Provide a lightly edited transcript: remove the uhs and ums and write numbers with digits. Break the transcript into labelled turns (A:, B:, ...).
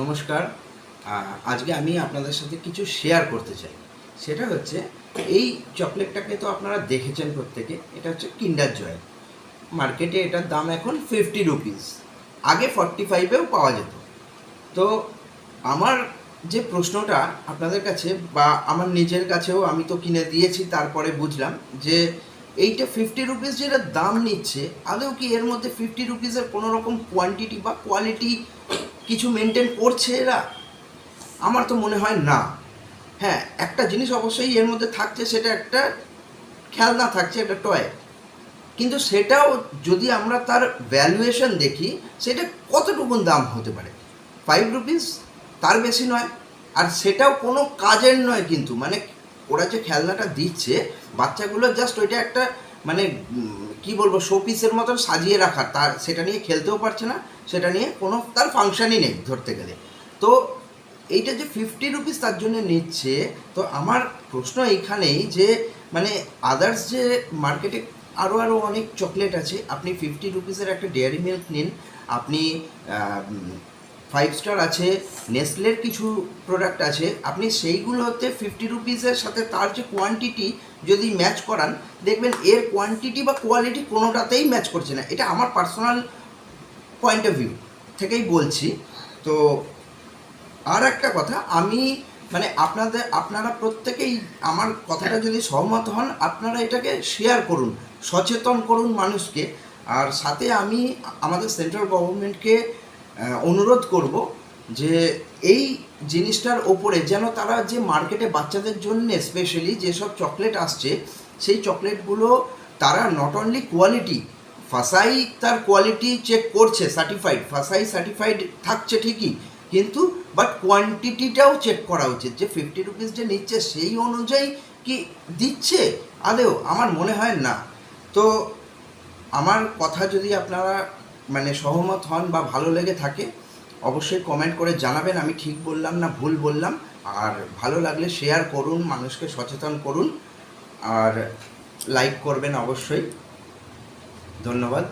A: নমস্কার। আজকে আমি আপনাদের সাথে কিছু শেয়ার করতে চাই। সেটা হচ্ছে এই চকলেটটাকে তো আপনারা দেখেছেন প্রত্যেকে। এটা হচ্ছে কিন্ডার জয়। মার্কেটে এটার দাম এখন 50 রুপিস। আগে 45-এও পাওয়া যেত। তো আমার যে প্রশ্নটা আপনাদের কাছে বা আমার নিজের কাছেও, আমি তো কিনে দিয়েছি, তারপরে বুঝলাম যে এইটা 50 রুপিস যেটা দাম নিচ্ছে, আদৌ কি এর মধ্যে 50 রুপিসের কোনো রকম কোয়ান্টিটি বা কোয়ালিটি কিছু মেনটেন করছে এরা? আমার তো মনে হয় না। হ্যাঁ, একটা জিনিস অবশ্যই এর মধ্যে থাকছে, সেটা একটা খেলনা থাকছে, একটা টয়। কিন্তু সেটাও যদি আমরা তার ভ্যালুয়েশন দেখি, সেটা কতটুকুন দাম হতে পারে? 5 রুপিস, তার বেশি নয়। আর সেটাও কোনো কাজের নয় কিন্তু, মানে ওরা যে খেলনাটা দিচ্ছে বাচ্চাগুলো, জাস্ট ওইটা একটা মানে কি বলবো, শোপিসের মতন সাজিয়ে রাখা, তার সেটা নিয়ে খেলতেও পারছে না, সেটা নিয়ে কোনো তার ফাংশনই নেই ধরতে গেলে। তো এইটা যে 50 রুপিস তার জন্য নিচ্ছে, তো আমার প্রশ্ন এইখানেই যে মানে আদার্স যে মার্কেটে আরও অনেক চকলেট আছে। আপনি 50 রুপিসের একটা ডেয়ারি মিল্ক নিন, আপনি 5 স্টার আছে, নেসলের কিছু প্রোডাক্ট আছে, আপনি সেইগুলোতে 50 রুপিসের সাথে তার যে কোয়ান্টিটি যদি ম্যাচ করান, দেখবেন এর কোয়ান্টিটি বা কোয়ালিটি কোনোটাতেই ম্যাচ করছে না। এটা আমার পার্সোনাল পয়েন্ট অফ ভিউ থেকেই বলছি। তো আর একটা কথা, আমি মানে আপনারা প্রত্যেকেই আমার কথাটা যদি সহমত হন, আপনারা এটাকে শেয়ার করুন, সচেতন করুন মানুষকে। আর সাথে আমি আমাদের সেন্ট্রাল গভর্নমেন্টকে অনুরোধ করব যে এই জিনিসটার ওপরে যেন তারা যে মার্কেটে বাচ্চাদের জন্য স্পেশালি যেসব চকলেট আসছে, সেই চকলেটগুলো তারা নট অনলি কোয়ালিটি, ফাসাই তার কোয়ালিটি চেক করছে, সার্টিফাইড, ফাসাই সার্টিফাইড থাকছে ঠিকই, কিন্তু বাট কোয়ান্টিটিটাও চেক করা উচিত যে 50 রুপিস যে নিচ্ছে সেই অনুযায়ী কি দিচ্ছে আদেও। আমার মনে হয় না। তো আমার কথা যদি আপনারা মানে সহমত হন বা ভালো লেগে থাকে, অবশ্যই কমেন্ট করে জানাবেন আমি ঠিক বললাম না ভুল বললাম। আর ভালো লাগলে শেয়ার করুন, মানুষকে সচেতন করুন, আর লাইক করবেন অবশ্যই। ধন্যবাদ।